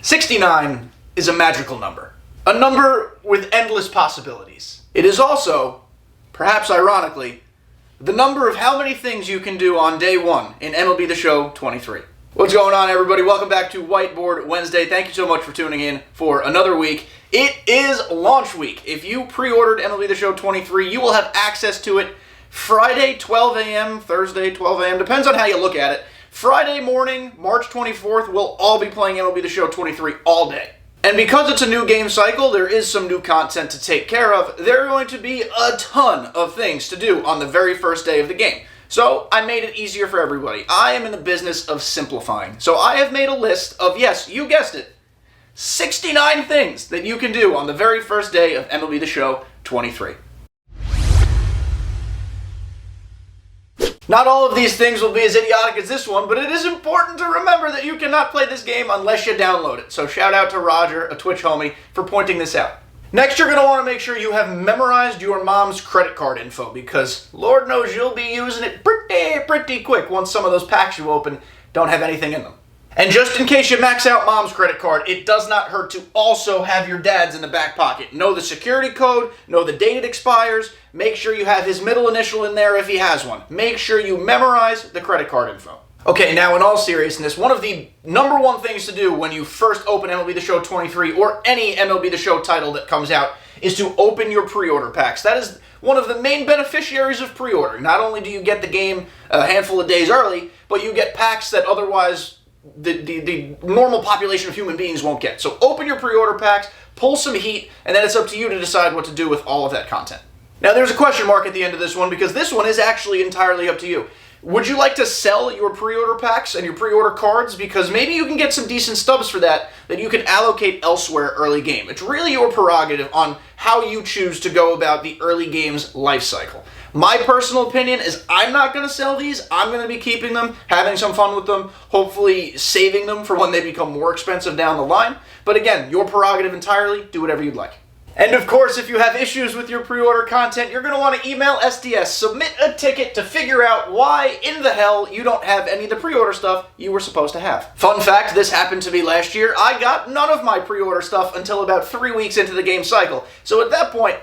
69 is a magical number. A number with endless possibilities. It is also, perhaps ironically, the number of how many things you can do on day one in MLB The Show 23. What's going on, everybody? Welcome back to Whiteboard Wednesday. Thank you so much for tuning in for another week. It is launch week. If you pre-ordered MLB The Show 23, you will have access to it Friday, 12 a.m., Thursday, 12 a.m., depends on how you look at it. Friday morning, March 24th, we'll all be playing MLB The Show 23 all day. And because it's a new game cycle, there is some new content to take care of. There are going to be a ton of things to do on the very first day of the game. So I made it easier for everybody. I am in the business of simplifying. So I have made a list of, yes, you guessed it, 69 things that you can do on the very first day of MLB The Show 23. Not all of these things will be as idiotic as this one, but it is important to remember that you cannot play this game unless you download it. So shout out to Roger, a Twitch homie, for pointing this out. Next, you're going to want to make sure you have memorized your mom's credit card info, because Lord knows you'll be using it pretty quick once some of those packs you open don't have anything in them. And just in case you max out mom's credit card, it does not hurt to also have your dad's in the back pocket. Know the security code, know the date it expires, make sure you have his middle initial in there if he has one. Make sure you memorize the credit card info. Okay, now in all seriousness, one of the number one things to do when you first open MLB The Show 23 or any MLB The Show title that comes out is to open your pre-order packs. That is one of the main beneficiaries of pre-ordering. Not only do you get the game a handful of days early, but you get packs that otherwise the normal population of human beings won't get. So open your pre-order packs, pull some heat, and then it's up to you to decide what to do with all of that content. Now there's a question mark at the end of this one because this one is actually entirely up to you. Would you like to sell your pre-order packs and your pre-order cards? Because maybe you can get some decent stubs for that you can allocate elsewhere early game. It's really your prerogative on how you choose to go about the early game's life cycle. My personal opinion is I'm not going to sell these. I'm going to be keeping them, having some fun with them, hopefully saving them for when they become more expensive down the line. But again, your prerogative entirely. Do whatever you'd like. And of course, if you have issues with your pre-order content, you're going to want to email SDS, submit a ticket to figure out why in the hell you don't have any of the pre-order stuff you were supposed to have. Fun fact, this happened to me last year. I got none of my pre-order stuff until about 3 weeks into the game cycle. So at that point,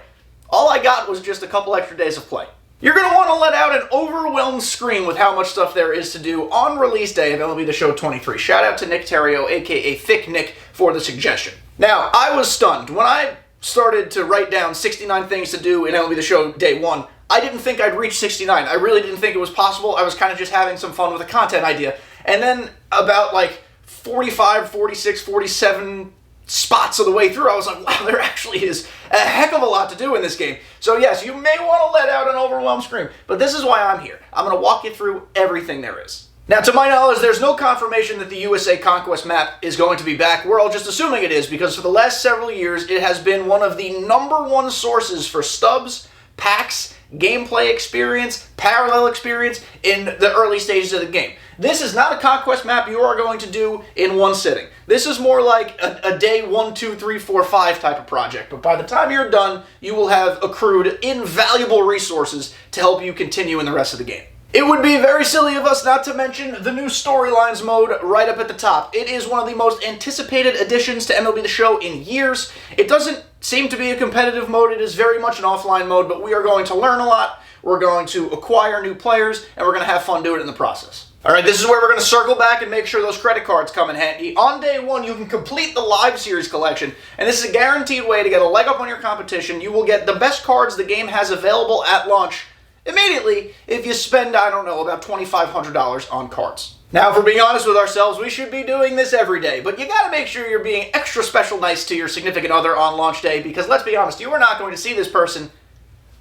all I got was just a couple extra days of play. You're going to want to let out an overwhelmed scream with how much stuff there is to do on release day of MLB The Show 23. Shout out to Nick Terrio, aka Thick Nick, for the suggestion. Now, I was stunned. When I started to write down 69 things to do in MLB The Show day one, I didn't think I'd reach 69. I really didn't think it was possible. I was kind of just having some fun with a content idea. And then about like 45, 46, 47 spots of the way through, I was like, wow, there actually is a heck of a lot to do in this game. So yes, you may want to let out an overwhelmed scream, but this is why I'm here. I'm going to walk you through everything there is. Now, to my knowledge, there's no confirmation that the USA Conquest map is going to be back. We're all just assuming it is, because for the last several years, it has been one of the number one sources for stubs, packs, gameplay experience, parallel experience in the early stages of the game. This is not a Conquest map you are going to do in one sitting. This is more like a day 1, 2, 3, 4, 5 type of project. But by the time you're done, you will have accrued invaluable resources to help you continue in the rest of the game. It would be very silly of us not to mention the new Storylines mode right up at the top. It is one of the most anticipated additions to MLB The Show in years. It doesn't seem to be a competitive mode. It is very much an offline mode, but we are going to learn a lot. We're going to acquire new players, and we're going to have fun doing it in the process. All right, this is where we're going to circle back and make sure those credit cards come in handy. On day one, you can complete the Live Series collection, and this is a guaranteed way to get a leg up on your competition. You will get the best cards the game has available at launch immediately if you spend, I don't know, about $2,500 on cards. Now, if we're being honest with ourselves, we should be doing this every day, but you gotta make sure you're being extra special nice to your significant other on launch day, because let's be honest, you are not going to see this person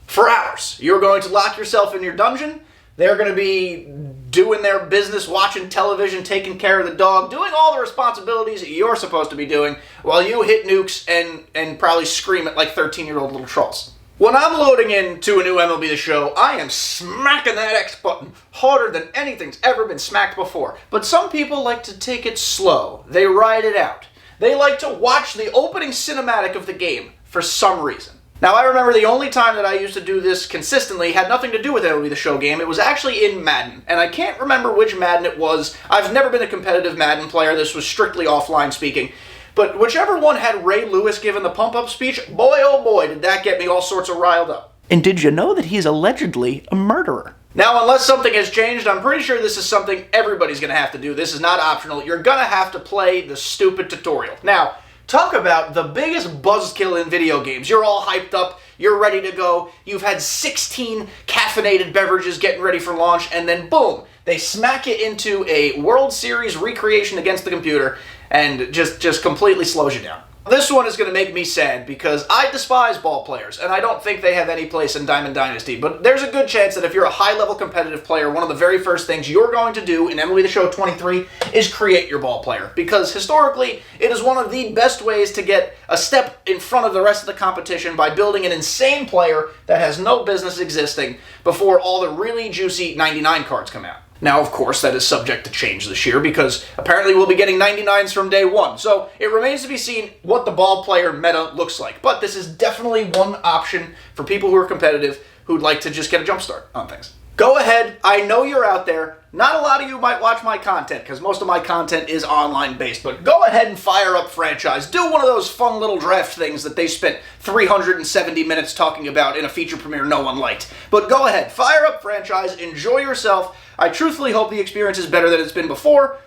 for hours. You're going to lock yourself in your dungeon. They're going to be doing their business, watching television, taking care of the dog, doing all the responsibilities that you're supposed to be doing while you hit nukes and probably scream at like 13-year-old little trolls. When I'm loading into a new MLB The Show, I am smacking that X button harder than anything's ever been smacked before. But some people like to take it slow. They ride it out. They like to watch the opening cinematic of the game for some reason. Now, I remember the only time that I used to do this consistently had nothing to do with MLB The Show game. It was actually in Madden, and I can't remember which Madden it was. I've never been a competitive Madden player. This was strictly offline speaking. but whichever one had Ray Lewis giving the pump-up speech, boy oh boy did that get me all sorts of riled up. And did you know that he's allegedly a murderer? Now, unless something has changed, I'm pretty sure this is something everybody's going to have to do. This is not optional. You're going to have to play the stupid tutorial. Now, talk about the biggest buzzkill in video games. You're all hyped up. You're ready to go. You've had 16 caffeinated beverages getting ready for launch, and then boom, they smack you into a World Series recreation against the computer and just completely slows you down. This one is going to make me sad because I despise ball players, and I don't think they have any place in Diamond Dynasty, but there's a good chance that if you're a high-level competitive player, one of the very first things you're going to do in MLB The Show 23 is create your ball player, because historically, it is one of the best ways to get a step in front of the rest of the competition by building an insane player that has no business existing before all the really juicy 99 cards come out. Now, of course, that is subject to change this year because apparently we'll be getting 99s from day one. So it remains to be seen what the ball player meta looks like. But this is definitely one option for people who are competitive who'd like to just get a jump start on things. Go ahead. I know you're out there. Not a lot of you might watch my content because most of my content is online based, but go ahead and fire up Franchise. Do one of those fun little draft things that they spent 370 minutes talking about in a feature premiere no one liked. But go ahead, fire up Franchise, enjoy yourself. I truthfully hope the experience is better than it's been before.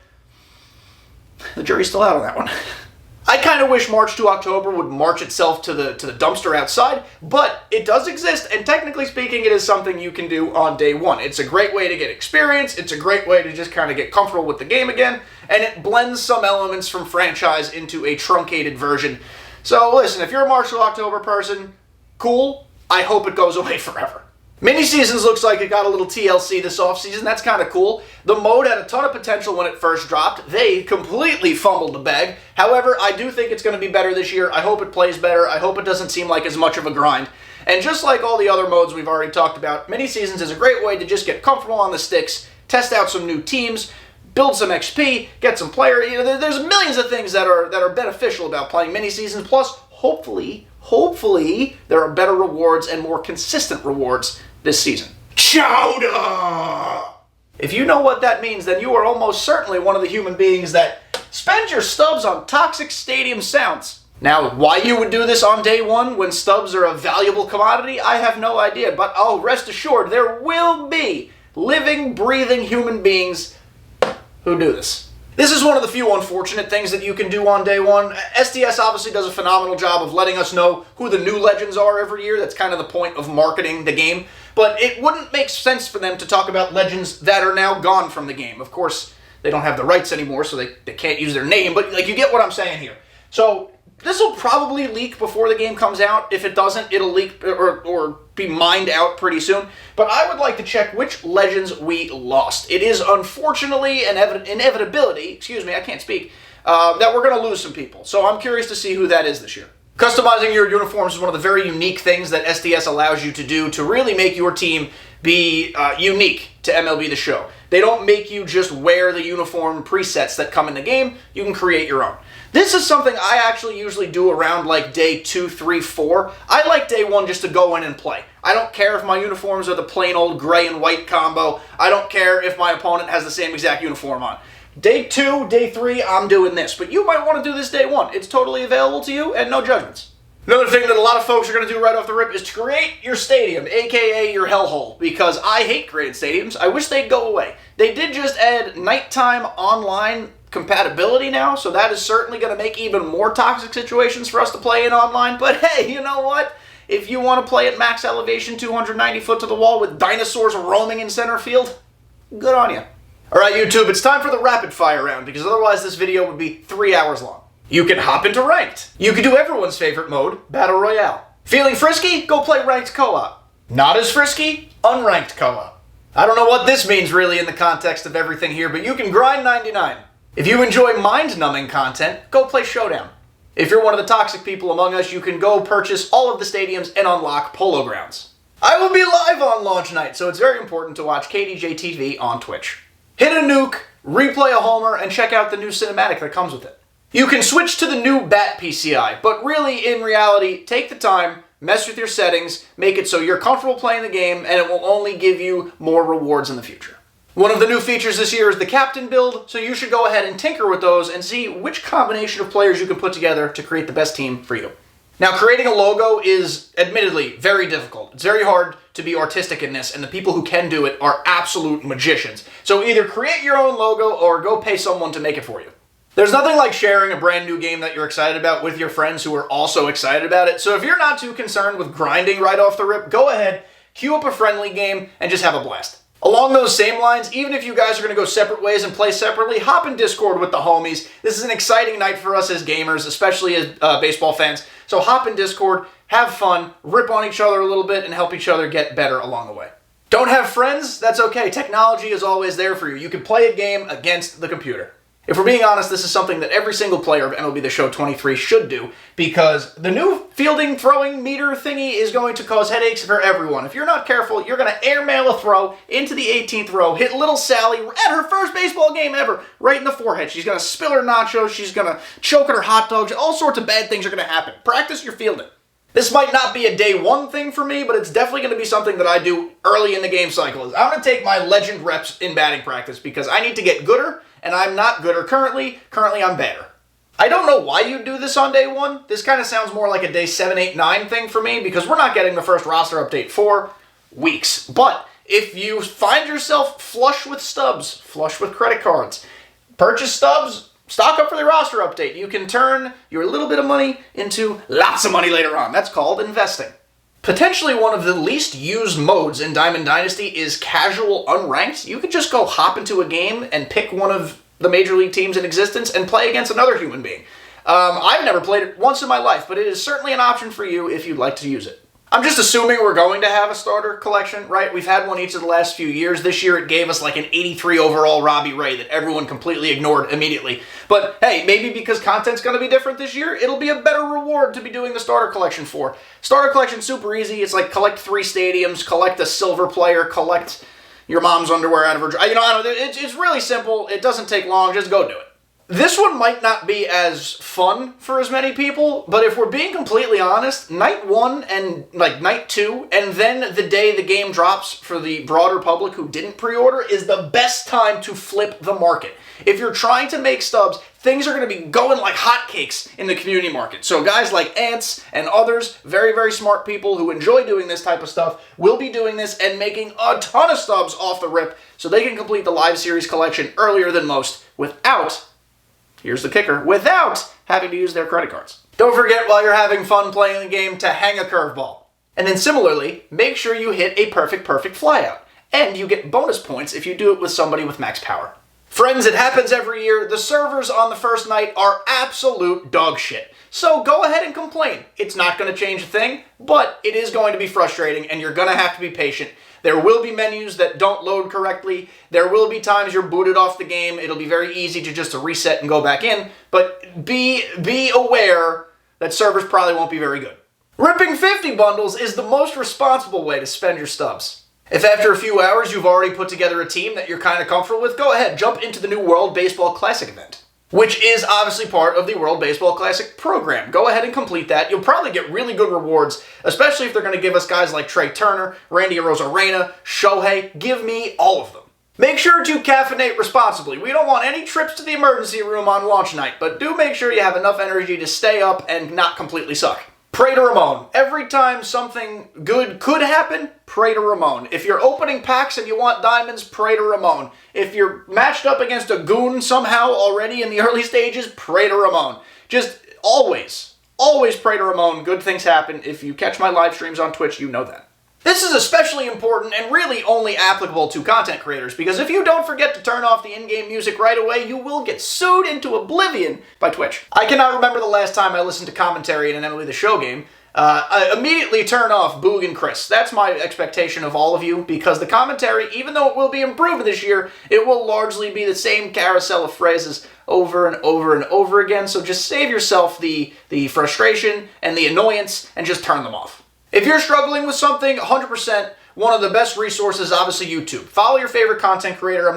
The jury's still out on that one. I kind of wish March to October would march itself to the dumpster outside, but it does exist, and technically speaking, it is something you can do on day one. It's a great way to get experience, it's a great way to just kind of get comfortable with the game again, and it blends some elements from Franchise into a truncated version. So listen, if you're a March to October person, cool. I hope it goes away forever. Mini Seasons looks like it got a little TLC this offseason. That's kind of cool. The mode had a ton of potential when it first dropped. They completely fumbled the bag. However, I do think it's going to be better this year. I hope it plays better. I hope it doesn't seem like as much of a grind. And just like all the other modes we've already talked about, Mini Seasons is a great way to just get comfortable on the sticks, test out some new teams, build some XP, get some player. You know, there's millions of things that are beneficial about playing Mini Seasons. Plus, hopefully, there are better rewards and more consistent rewards this season. Chowder! If you know what that means, then you are almost certainly one of the human beings that spend your stubs on toxic stadium sounds. Now, why you would do this on day one when stubs are a valuable commodity, I have no idea, but I'll rest assured there will be living, breathing human beings who do this. This is one of the few unfortunate things that you can do on day one. SDS obviously does a phenomenal job of letting us know who the new legends are every year. That's kind of the point of marketing the game. But it wouldn't make sense for them to talk about legends that are now gone from the game. Of course, they don't have the rights anymore, so they can't use their name, but like you get what I'm saying here. So this will probably leak before the game comes out. If it doesn't, it'll leak or be mined out pretty soon. But I would like to check which legends we lost. It is unfortunately an inevitability, that we're going to lose some people. So I'm curious to see who that is this year. Customizing your uniforms is one of the very unique things that SDS allows you to do to really make your team be unique to MLB The Show. They don't make you just wear the uniform presets that come in the game. You can create your own. This is something I actually usually do around like day 2, 3, 4. I like day 1 just to go in and play. I don't care if my uniforms are the plain old gray and white combo. I don't care if my opponent has the same exact uniform on. Day 2, day 3, I'm doing this. But you might want to do this day 1. It's totally available to you and no judgments. Another thing that a lot of folks are going to do right off the rip is to create your stadium, aka your hellhole, because I hate created stadiums. I wish they'd go away. They did just add nighttime online compatibility now, so that is certainly going to make even more toxic situations for us to play in online. But hey, you know what? If you want to play at max elevation, 290 foot to the wall with dinosaurs roaming in center field, good on you. Alright YouTube, it's time for the rapid fire round, because otherwise this video would be 3 hours long. You can hop into Ranked. You can do everyone's favorite mode, Battle Royale. Feeling frisky? Go play Ranked Co-op. Not as frisky? Unranked Co-op. I don't know what this means really in the context of everything here, but you can grind 99. If you enjoy mind-numbing content, go play Showdown. If you're one of the toxic people among us, you can go purchase all of the stadiums and unlock Polo Grounds. I will be live on launch night, so it's very important to watch kdjTV on Twitch. Hit a nuke, replay a homer, and check out the new cinematic that comes with it. You can switch to the new BAT PCI, but really, in reality, take the time, mess with your settings, make it so you're comfortable playing the game, and it will only give you more rewards in the future. One of the new features this year is the captain build, so you should go ahead and tinker with those and see which combination of players you can put together to create the best team for you. Now, creating a logo is admittedly very difficult. It's very hard to be artistic in this, and the people who can do it are absolute magicians. So either create your own logo or go pay someone to make it for you. There's nothing like sharing a brand new game that you're excited about with your friends who are also excited about it. So if you're not too concerned with grinding right off the rip, go ahead, queue up a friendly game, and just have a blast. Along those same lines, even if you guys are going to go separate ways and play separately, hop in Discord with the homies. This is an exciting night for us as gamers, especially as baseball fans. So hop in Discord, have fun, rip on each other a little bit, and help each other get better along the way. Don't have friends? That's okay. Technology is always there for you. You can play a game against the computer. If we're being honest, this is something that every single player of MLB The Show 23 should do, because the new fielding throwing meter thingy is going to cause headaches for everyone. If you're not careful, you're going to airmail a throw into the 18th row, hit little Sally at her first baseball game ever, right in the forehead. She's going to spill her nachos, she's going to choke on her hot dogs, all sorts of bad things are going to happen. Practice your fielding. This might not be a day one thing for me, but it's definitely going to be something that I do early in the game cycle. I'm going to take my legend reps in batting practice because I need to get gooder, and I'm not gooder currently. Currently, I'm better. I don't know why you do this on day one. This kind of sounds more like a day 7, 8, 9 thing for me because we're not getting the first roster update for weeks. But if you find yourself flush with stubs, flush with credit cards, purchase stubs, stock up for the roster update. You can turn your little bit of money into lots of money later on. That's called investing. Potentially one of the least used modes in Diamond Dynasty is casual unranked. You could just go hop into a game and pick one of the major league teams in existence and play against another human being. I've never played it once in my life, but it is certainly an option for you if you'd like to use it. I'm just assuming we're going to have a starter collection, right? We've had one each of the last few years. This year it gave us like an 83 overall Robbie Ray that everyone completely ignored immediately. But hey, maybe because content's going to be different this year, it'll be a better reward to be doing the starter collection for. Starter collection's super easy. It's like collect 3 stadiums, collect a silver player, collect your mom's underwear out of her... You know, I don't know. It's really simple. It doesn't take long. Just go do it. This one might not be as fun for as many people, but if we're being completely honest, night 1 and like night 2, and then the day the game drops for the broader public who didn't pre-order is the best time to flip the market. If you're trying to make stubs, things are going to be going like hotcakes in the community market. So guys like Ants and others, very, very smart people who enjoy doing this type of stuff, will be doing this and making a ton of stubs off the rip so they can complete the live series collection earlier than most without... Here's the kicker, without having to use their credit cards. Don't forget while you're having fun playing the game to hang a curveball. And then similarly, make sure you hit a perfect flyout. And you get bonus points if you do it with somebody with max power. Friends, it happens every year. The servers on the first night are absolute dog shit. So go ahead and complain. It's not going to change a thing, but it is going to be frustrating and you're going to have to be patient. There will be menus that don't load correctly. There will be times you're booted off the game. It'll be very easy to just reset and go back in, but be aware that servers probably won't be very good. Ripping 50 bundles is the most responsible way to spend your stubs. If after a few hours you've already put together a team that you're kind of comfortable with, go ahead, jump into the new World Baseball Classic event, which is obviously part of the World Baseball Classic program. Go ahead and complete that. You'll probably get really good rewards, especially if they're going to give us guys like Trey Turner, Randy Arozarena, Shohei. Give me all of them. Make sure to caffeinate responsibly. We don't want any trips to the emergency room on launch night, but do make sure you have enough energy to stay up and not completely suck. Pray to Ramon. Every time something good could happen, pray to Ramon. If you're opening packs and you want diamonds, pray to Ramon. If you're matched up against a goon somehow already in the early stages, pray to Ramon. Just always pray to Ramon. Good things happen. If you catch my live streams on Twitch, you know that. This is especially important and really only applicable to content creators, because if you don't forget to turn off the in-game music right away, you will get sued into oblivion by Twitch. I cannot remember the last time I listened to commentary in an MLB The Show game. I immediately turn off Boog and Chris. That's my expectation of all of you, because the commentary, even though it will be improved this year, it will largely be the same carousel of phrases over and over and over again, so just save yourself the frustration and the annoyance and just turn them off. If you're struggling with something, 100%, one of the best resources is obviously YouTube. Follow your favorite content creator.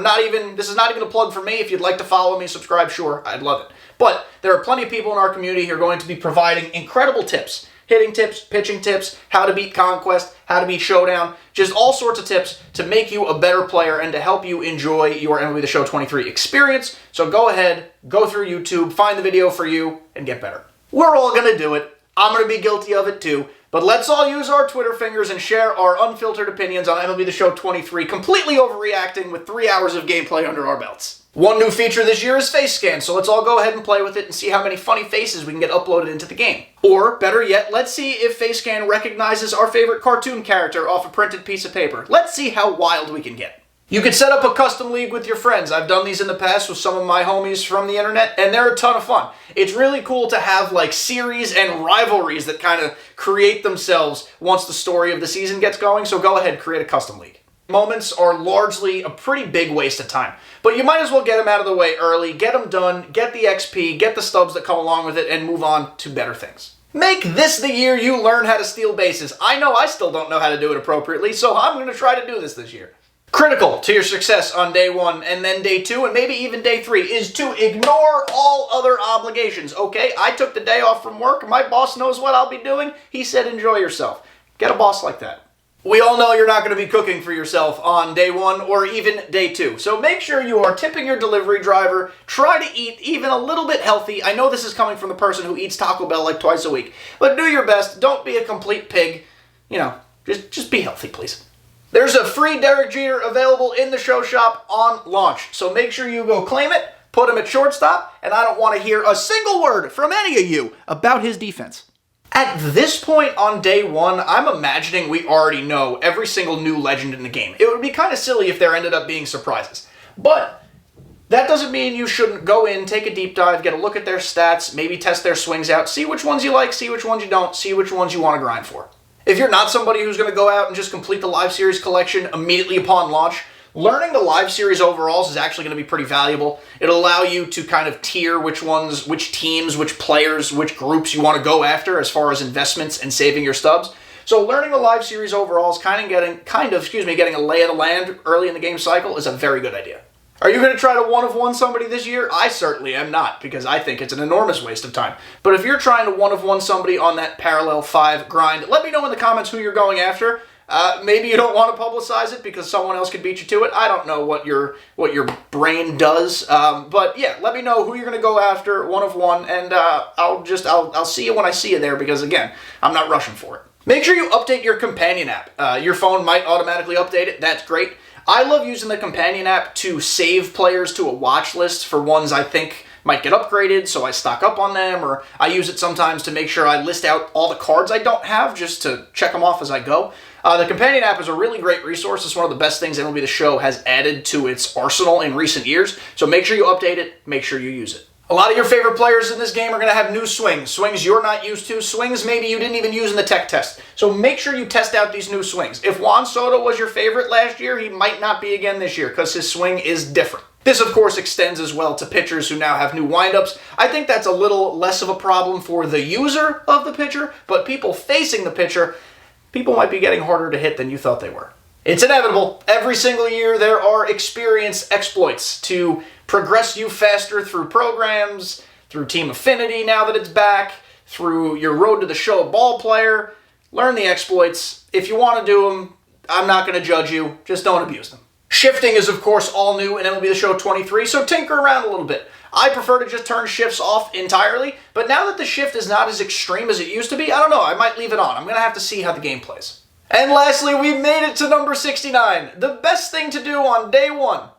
This is not even a plug for me. If you'd like to follow me, subscribe, sure, I'd love it. But there are plenty of people in our community who are going to be providing incredible tips Hitting tips, pitching tips, how to beat Conquest, how to beat Showdown, just all sorts of tips to make you a better player and to help you enjoy your MLB The Show 23 experience. So go ahead, go through YouTube, find the video for you, and get better. We're all going to do it. I'm going to be guilty of it too. But let's all use our Twitter fingers and share our unfiltered opinions on MLB The Show 23, completely overreacting with 3 hours of gameplay under our belts. One new feature this year is face scan, so let's all go ahead and play with it and see how many funny faces we can get uploaded into the game. Or, better yet, let's see if face scan recognizes our favorite cartoon character off a printed piece of paper. Let's see how wild we can get. You can set up a custom league with your friends. I've done these in the past with some of my homies from the internet, and they're a ton of fun. It's really cool to have like series and rivalries that kind of create themselves once the story of the season gets going, so go ahead, create a custom league. Moments are largely a pretty big waste of time, but you might as well get them out of the way early, get them done, get the XP, get the stubs that come along with it, and move on to better things. Make this the year you learn how to steal bases. I know I still don't know how to do it appropriately, so I'm going to try to do this year. Critical to your success on day 1 and then day 2 and maybe even day 3 is to ignore all other obligations, okay? I took the day off from work. My boss knows what I'll be doing. He said enjoy yourself. Get a boss like that. We all know you're not going to be cooking for yourself on day 1 or even day 2. So make sure you are tipping your delivery driver. Try to eat even a little bit healthy. I know this is coming from the person who eats Taco Bell like twice a week. But do your best. Don't be a complete pig. You know, just be healthy, please. There's a free Derek Jeter available in the show shop on launch. So make sure you go claim it, put him at shortstop, and I don't want to hear a single word from any of you about his defense. At this point on day 1, I'm imagining we already know every single new legend in the game. It would be kind of silly if there ended up being surprises. But that doesn't mean you shouldn't go in, take a deep dive, get a look at their stats, maybe test their swings out, see which ones you like, see which ones you don't, see which ones you want to grind for. If you're not somebody who's going to go out and just complete the live series collection immediately upon launch, learning the live series overalls is actually going to be pretty valuable. It'll allow you to kind of tier which ones, which teams, which players, which groups you want to go after as far as investments and saving your stubs. So learning the live series overalls, getting a lay of the land early in the game cycle is a very good idea. Are you going to try to one-of-one somebody this year? I certainly am not, because I think it's an enormous waste of time. But if you're trying to one-of-one somebody on that parallel 5 grind, let me know in the comments who you're going after. Maybe you don't want to publicize it because someone else could beat you to it. I don't know what your brain does. But yeah, let me know who you're going to go after, one-of-one, and I'll see you when I see you there, because again, I'm not rushing for it. Make sure you update your companion app. Your phone might automatically update it. That's great. I love using the companion app to save players to a watch list for ones I think might get upgraded, so I stock up on them, or I use it sometimes to make sure I list out all the cards I don't have just to check them off as I go. The companion app is a really great resource. It's one of the best things MLB The Show has added to its arsenal in recent years, so make sure you update it, make sure you use it. A lot of your favorite players in this game are going to have new swings. Swings you're not used to. Swings maybe you didn't even use in the tech test. So make sure you test out these new swings. If Juan Soto was your favorite last year, he might not be again this year because his swing is different. This, of course, extends as well to pitchers who now have new windups. I think that's a little less of a problem for the user of the pitcher, but people facing the pitcher, people might be getting harder to hit than you thought they were. It's inevitable. Every single year there are experience exploits to progress you faster through programs, through Team Affinity now that it's back, through your Road to the Show ball player. Learn the exploits. If you want to do them, I'm not going to judge you. Just don't abuse them. Shifting is, of course, all new in MLB The Show 23, so tinker around a little bit. I prefer to just turn shifts off entirely, but now that the shift is not as extreme as it used to be, I don't know, I might leave it on. I'm going to have to see how the game plays. And lastly, we've made it to number 69. The best thing to do on day 1.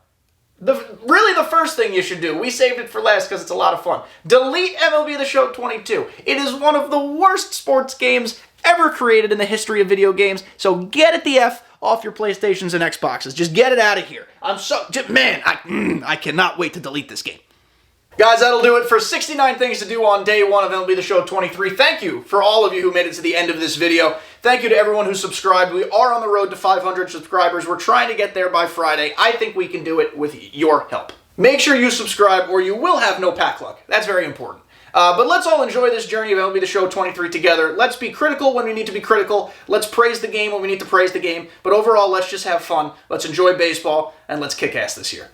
Really the first thing you should do. We saved it for last because it's a lot of fun. Delete MLB The Show 22. It is one of the worst sports games ever created in the history of video games, so get it the F off your PlayStations and Xboxes. Just get it out of here. I cannot wait to delete this game. Guys, that'll do it for 69 things to do on day 1 of MLB The Show 23. Thank you for all of you who made it to the end of this video. Thank you to everyone who subscribed. We are on the road to 500 subscribers. We're trying to get there by Friday. I think we can do it with your help. Make sure you subscribe or you will have no pack luck. That's very important. But let's all enjoy this journey of MLB The Show 23 together. Let's be critical when we need to be critical. Let's praise the game when we need to praise the game. But overall, let's just have fun. Let's enjoy baseball, and let's kick ass this year.